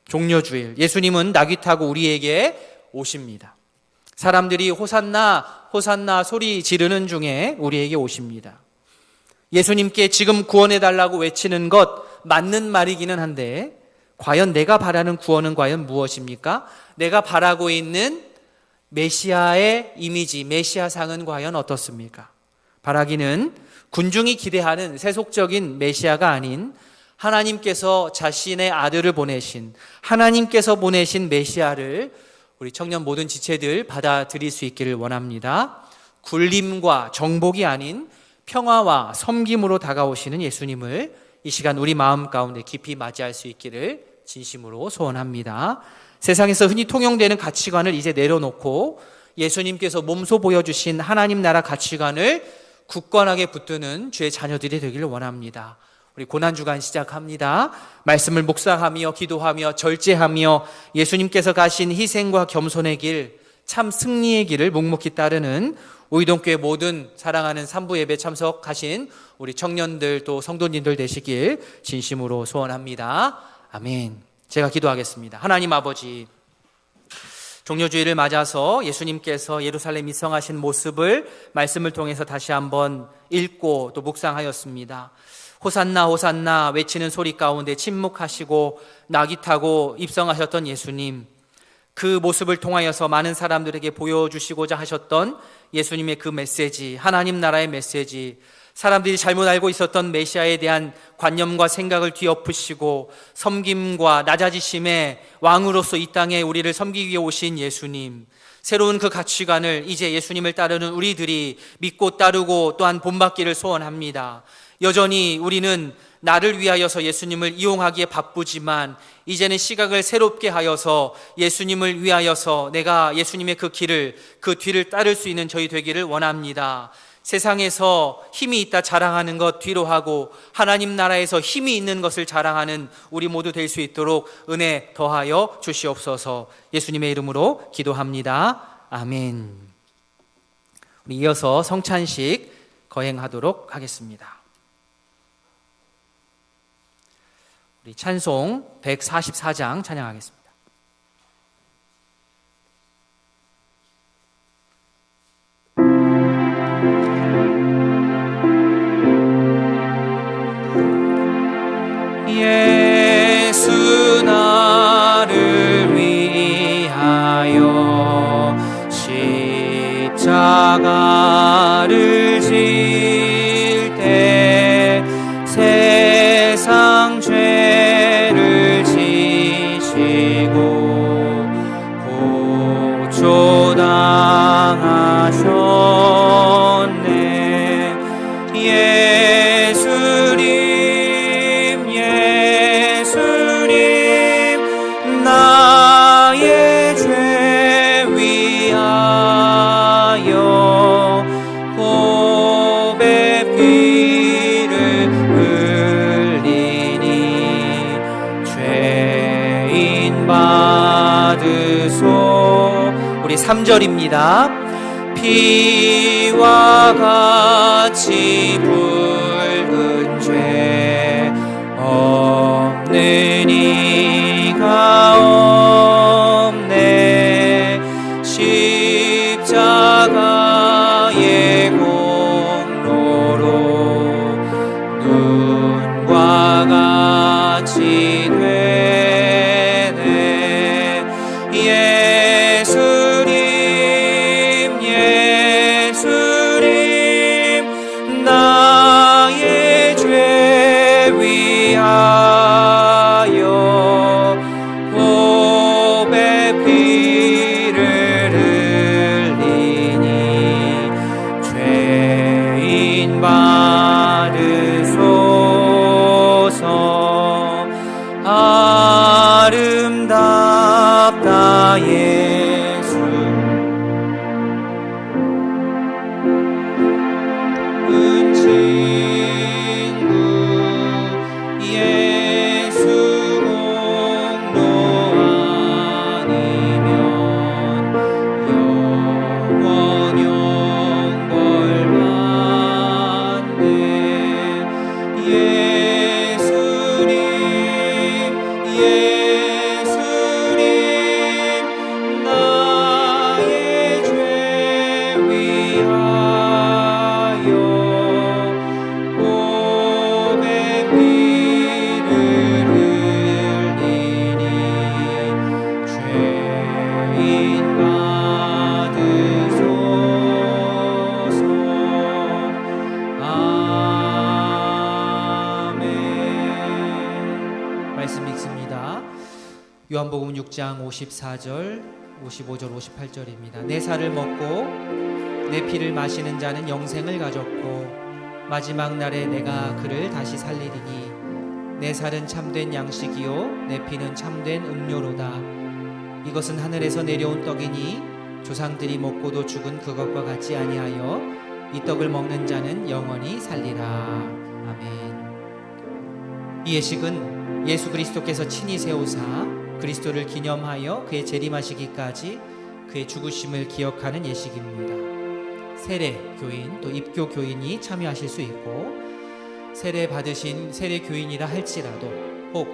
종려주일. 예수님은 나귀 타고 우리에게 오십니다. 사람들이 호산나 호산나 소리 지르는 중에 우리에게 오십니다. 예수님께 지금 구원해달라고 외치는 것 맞는 말이기는 한데 과연 내가 바라는 구원은 과연 무엇입니까? 내가 바라고 있는 메시아의 이미지, 메시아상은 과연 어떻습니까? 바라기는 군중이 기대하는 세속적인 메시아가 아닌 하나님께서 자신의 아들을 보내신, 하나님께서 보내신 메시아를 우리 청년 모든 지체들 받아들일 수 있기를 원합니다. 굴림과 정복이 아닌 평화와 섬김으로 다가오시는 예수님을 이 시간 우리 마음 가운데 깊이 맞이할 수 있기를 진심으로 소원합니다. 세상에서 흔히 통용되는 가치관을 이제 내려놓고 예수님께서 몸소 보여주신 하나님 나라 가치관을 굳건하게 붙드는 주의 자녀들이 되기를 원합니다. 우리 고난주간 시작합니다. 말씀을 묵상하며 기도하며 절제하며 예수님께서 가신 희생과 겸손의 길, 참 승리의 길을 묵묵히 따르는 우이동교회 모든 사랑하는 산부 예배 참석하신 우리 청년들 또 성도님들 되시길 진심으로 소원합니다. 아멘. 제가 기도하겠습니다. 하나님 아버지, 종려주일을 맞아서 예수님께서 예루살렘 입성하신 모습을 말씀을 통해서 다시 한번 읽고 또 묵상하였습니다. 호산나 호산나 외치는 소리 가운데 침묵하시고 나귀 타고 입성하셨던 예수님, 그 모습을 통하여서 많은 사람들에게 보여주시고자 하셨던 예수님의 그 메시지, 하나님 나라의 메시지, 사람들이 잘못 알고 있었던 메시아에 대한 관념과 생각을 뒤엎으시고 섬김과 낮아지심의 왕으로서 이 땅에 우리를 섬기기 위해 오신 예수님, 새로운 그 가치관을 이제 예수님을 따르는 우리들이 믿고 따르고 또한 본받기를 소원합니다. 여전히 우리는 나를 위하여서 예수님을 이용하기에 바쁘지만 이제는 시각을 새롭게 하여서 예수님을 위하여서 내가 예수님의 그 길을, 그 뒤를 따를 수 있는 저희 되기를 원합니다. 세상에서 힘이 있다 자랑하는 것 뒤로 하고 하나님 나라에서 힘이 있는 것을 자랑하는 우리 모두 될 수 있도록 은혜 더하여 주시옵소서. 예수님의 이름으로 기도합니다. 아멘. 우리 이어서 성찬식 거행하도록 하겠습니다. 우리 찬송 144장 찬양하겠습니다. 예수 나를 위하여 십자가를 질 때 세상 죄를 지시고 고초당하셨네. 예수님 예수님 나의 죄 위하여 곱의 피를 흘리니 죄인 받으소. 우리 3절입니다. 피와 같이 붉은 죄 없는 이가 없네. 십자가의 공로로 눈과 같이 되네. 예수님 예수님 나의 죄 요한복음 6장 54절, 55절, 58절입니다. 내 살을 먹고 내 피를 마시는 자는 영생을 가졌고 마지막 날에 내가 그를 다시 살리리니 내 살은 참된 양식이요 내 피는 참된 음료로다. 이것은 하늘에서 내려온 떡이니 조상들이 먹고도 죽은 그것과 같지 아니하여 이 떡을 먹는 자는 영원히 살리라. 아멘. 이 예식은 예수 그리스도께서 친히 세우사 그리스도를 기념하여 그의 재림하시기까지 그의 죽으심을 기억하는 예식입니다. 세례 교인 또 입교 교인이 참여하실 수 있고 세례 받으신 세례 교인이라 할지라도 혹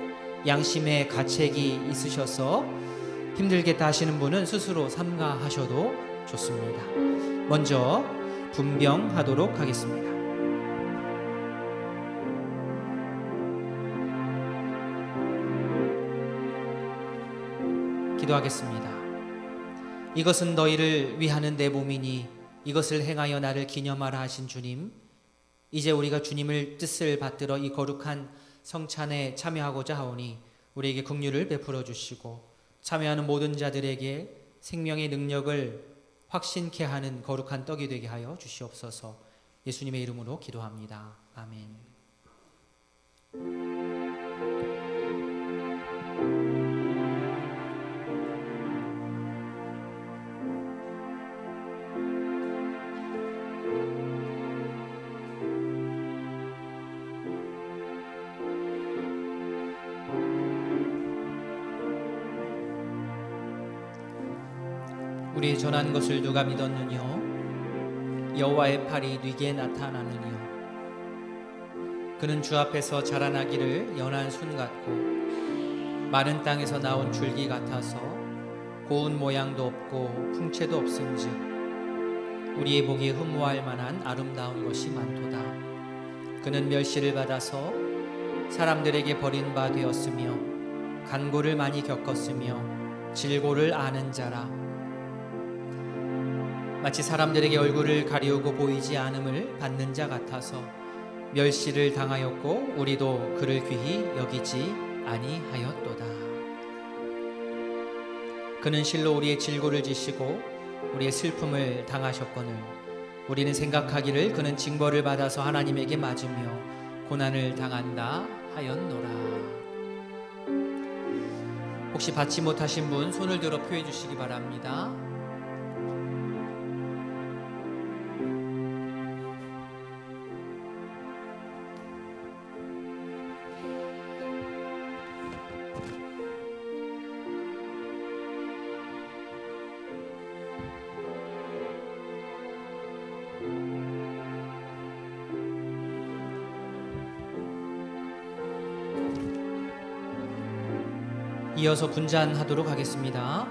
양심의 가책이 있으셔서 힘들겠다 하시는 분은 스스로 삼가하셔도 좋습니다. 먼저 분병하도록 하겠습니다. 기도하겠습니다. 이것은 너희를 위하는 내 몸이니 이것을 행하여 나를 기념하라 하신 주님, 이제 우리가 주님을 뜻을 받들어 이 거룩한 성찬에 참여하고자 하오니 우리에게 긍휼을 베풀어 주시고 참여하는 모든 자들에게 생명의 능력을 확신케 하는 거룩한 떡이 되게 하여 주시옵소서. 예수님의 이름으로 기도합니다. 아멘. 우리 전한 것을 누가 믿었느뇨? 여호와의 팔이 네게 나타나느뇨? 그는 주 앞에서 자라나기를 연한 순 같고 마른 땅에서 나온 줄기 같아서 고운 모양도 없고 풍채도 없은즉 우리의 보기에 흠모할 만한 아름다운 것이 많도다. 그는 멸시를 받아서 사람들에게 버린 바 되었으며 간고를 많이 겪었으며 질고를 아는 자라. 마치 사람들에게 얼굴을 가리우고 보이지 않음을 받는 자 같아서 멸시를 당하였고 우리도 그를 귀히 여기지 아니하였도다. 그는 실로 우리의 질고를 지시고 우리의 슬픔을 당하셨거늘 우리는 생각하기를 그는 징벌을 받아서 하나님에게 맞으며 고난을 당한다 하였노라. 혹시 받지 못하신 분 손을 들어 표해 주시기 바랍니다. 이어서 분잔하도록 하겠습니다.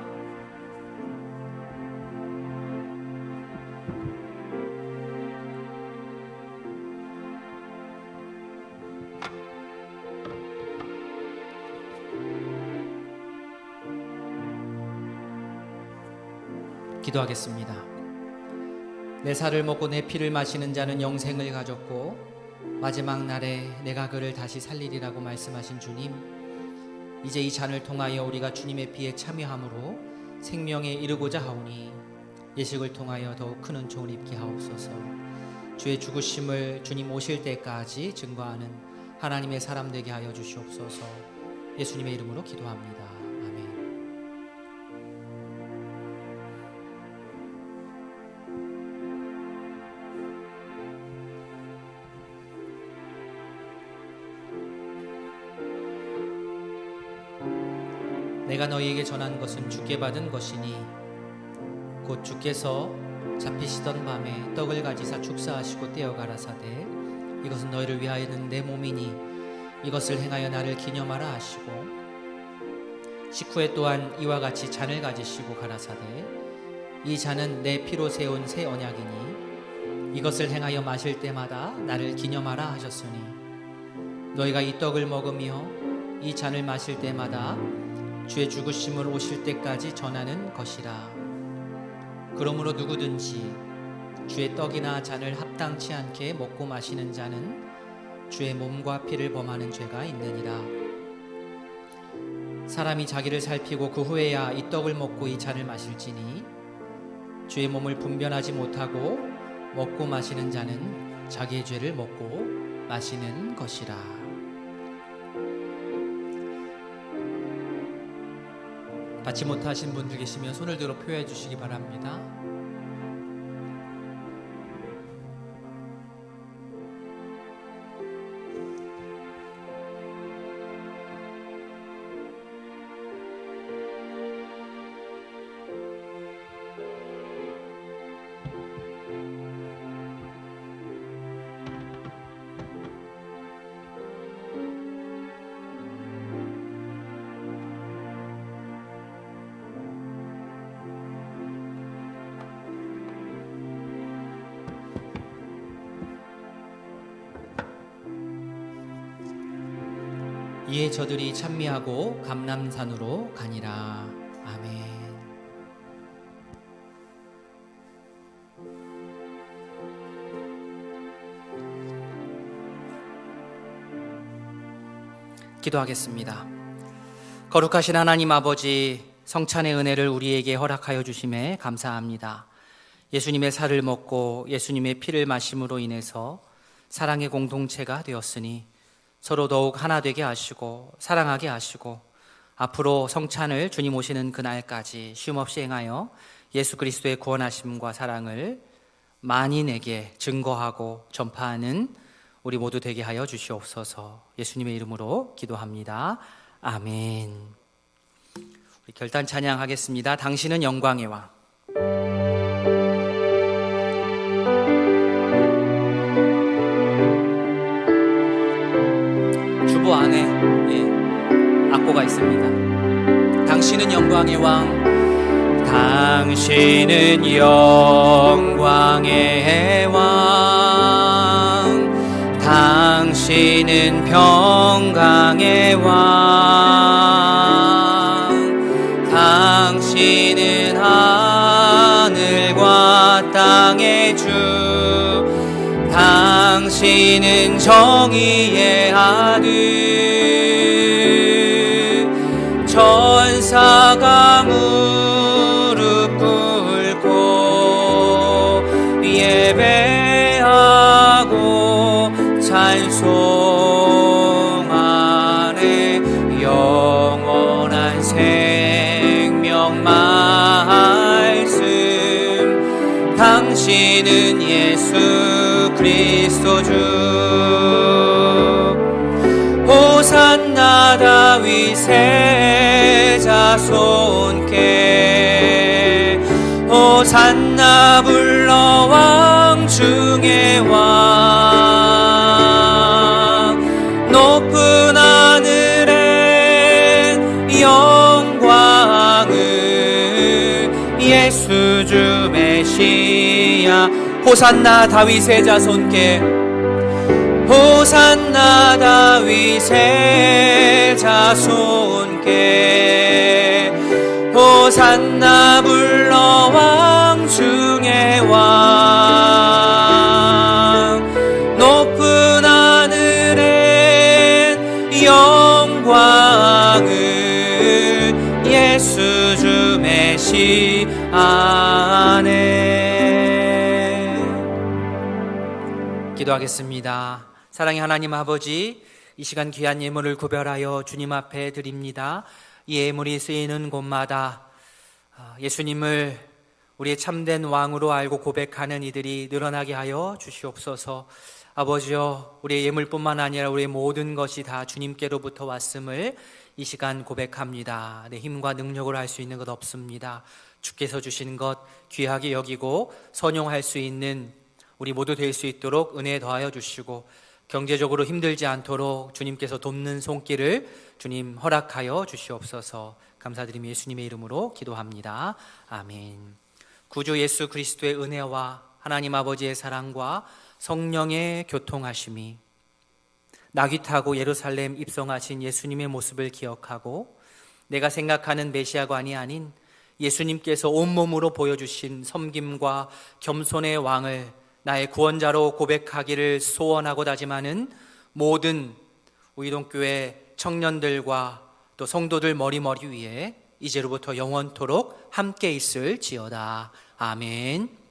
기도하겠습니다. 내 살을 먹고 내 피를 마시는 자는 영생을 가졌고 마지막 날에 내가 그를 다시 살리리라고 말씀하신 주님, 이제 이 잔을 통하여 우리가 주님의 피에 참여함으로 생명에 이르고자 하오니 예식을 통하여 더욱 큰 은총을 입게 하옵소서. 주의 죽으심을 주님 오실 때까지 증거하는 하나님의 사람 되게 하여 주시옵소서. 예수님의 이름으로 기도합니다. 아멘. 내가 너희에게 전한 것은 주께 받은 것이니 곧 주께서 잡히시던 밤에 떡을 가지사 축사하시고 떼어 가라사대 이것은 너희를 위하여는 내 몸이니 이것을 행하여 나를 기념하라 하시고 식후에 또한 이와 같이 잔을 가지시고 가라사대 이 잔은 내 피로 세운 새 언약이니 이것을 행하여 마실 때마다 나를 기념하라 하셨으니 너희가 이 떡을 먹으며 이 잔을 마실 때마다 주의 죽으심을 오실 때까지 전하는 것이라. 그러므로 누구든지 주의 떡이나 잔을 합당치 않게 먹고 마시는 자는 주의 몸과 피를 범하는 죄가 있느니라. 사람이 자기를 살피고 그 후에야 이 떡을 먹고 이 잔을 마실지니 주의 몸을 분별하지 못하고 먹고 마시는 자는 자기의 죄를 먹고 마시는 것이라. 받지 못하신 분들 계시면 손을 들어 표해 주시기 바랍니다. 이에 저들이 찬미하고 감람산으로 가니라. 아멘. 기도하겠습니다. 거룩하신 하나님 아버지, 성찬의 은혜를 우리에게 허락하여 주심에 감사합니다. 예수님의 살을 먹고 예수님의 피를 마심으로 인해서 사랑의 공동체가 되었으니 서로 더욱 하나 되게 하시고 사랑하게 하시고 앞으로 성찬을 주님 오시는 그날까지 쉼없이 행하여 예수 그리스도의 구원하심과 사랑을 만인에게 증거하고 전파하는 우리 모두 되게 하여 주시옵소서. 예수님의 이름으로 기도합니다. 아멘. 우리 결단 찬양하겠습니다. 당신은 영광의 왕. 주보 안에 악보가 있습니다. 당신은 영광의 왕, 당신은 영광의 왕, 당신은 평강의 왕, 당신은 하늘과 땅의 주, 당신은 정의의 아들, 천사가 무릎 꿇고 예배하고 찬송하네. 영원한 생명 말씀, 당신은 예수 그리스도 주. 호산나 다윗의 자손께, 호산나 불러 왕 중의 왕. 높은 하늘엔 영광을 예수 주 메시아. 호산나 다윗의 자손께, 호산나 다윗의 자손께, 호산나 불러 왕 중의 왕. 높은 하늘엔 영광을 예수 주 메시아 안에. 기도하겠습니다. 사랑의 하나님 아버지, 이 시간 귀한 예물을 구별하여 주님 앞에 드립니다. 이 예물이 쓰이는 곳마다 예수님을 우리의 참된 왕으로 알고 고백하는 이들이 늘어나게 하여 주시옵소서. 아버지여, 우리의 예물뿐만 아니라 우리의 모든 것이 다 주님께로부터 왔음을 이 시간 고백합니다. 내 힘과 능력으로 할 수 있는 것 없습니다. 주께서 주신 것 귀하게 여기고 선용할 수 있는 우리 모두 될 수 있도록 은혜 더하여 주시고, 경제적으로 힘들지 않도록 주님께서 돕는 손길을 주님 허락하여 주시옵소서. 감사드리며 예수님의 이름으로 기도합니다. 아멘. 구주 예수 그리스도의 은혜와 하나님 아버지의 사랑과 성령의 교통하심이 나귀 타고 예루살렘 입성하신 예수님의 모습을 기억하고, 내가 생각하는 메시아관이 아닌 예수님께서 온몸으로 보여주신 섬김과 겸손의 왕을 나의 구원자로 고백하기를 소원하고 다짐하는 모든 우이동교회 청년들과 또 성도들 머리 위에 이제로부터 영원토록 함께 있을지어다. 아멘.